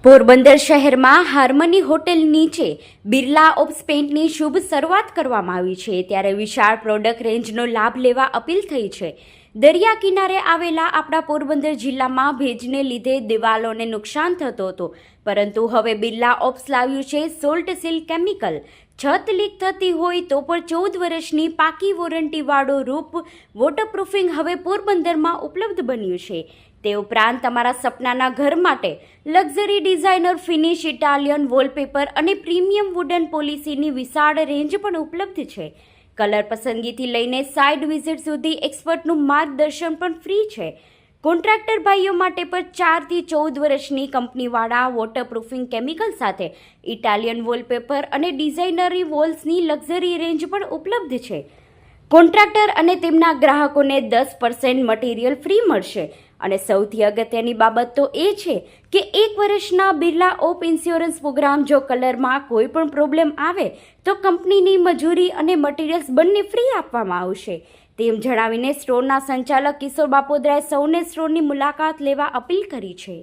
પોરબંદર શહેરમાં harmony hotel નીચે Birla ops પેઇન્ટની શુભ શરૂઆત કરવામાં આવી છે, ત્યારે વિશાળ પ્રોડક્ટ રેન્જનો લાભ લેવા અપીલ થઈ છે। દરિયા કિનારે આવેલા આપણા પોરબંદર જિલ્લામાં ભેજને લીધે દિવાલોને નુકસાન થતું હતું, પરંતુ હવે બિરલા ઓપ્સ લાવ્યું છે સોલ્ટ સીલ કેમિકલ। છત લીક થતી હોય તો પણ 14 વર્ષની પાકી વોરંટીવાળું રૂપ વોટરપ્રૂફિંગ હવે પોરબંદરમાં ઉપલબ્ધ બન્યું છે। તે ઉપરાંત તમારા સપનાના ઘર માટે luxury designer finish Italian wallpaper અને પ્રીમિયમ વુડન પોલિસીની વિશાળ રેન્જ પણ ઉપલબ્ધ છે। કલર પસંદગીથી લઈને સાઇટ વિઝિટ સુધી એક્સપર્ટનું માર્ગદર્શન પણ ફ્રી છે। કોન્ટ્રાક્ટર ભાઈઓ માટે પણ 4 થી 14 વર્ષની કંપનીવાળા વોટરપ્રૂફિંગ કેમિકલ સાથે ઇટાલિયન વોલપેપર અને ડિઝાઇનરી વોલ્સની લક્ઝરી રેન્જ પણ ઉપલબ્ધ છે। કોન્ટ્રાક્ટર અને તેમના ગ્રાહકોને 10% મટીરિયલ ફ્રી મળશે અને સૌથી અગત્યની બાબત તો એ છે કે 1 વર્ષના બિરલા ઓપ ઇન્સ્યોરન્સ પ્રોગ્રામ જો કલરમાં કોઈ પણ પ્રોબ્લેમ આવે તો કંપનીની મજૂરી અને મટીરિયલ્સ બંને ફ્રી આપવામાં આવશે, તેમ જણાવીને સ્ટોરના સંચાલક કિશોર બાપોદરાએ સૌને સ્ટોરની મુલાકાત લેવા અપીલ કરી છે।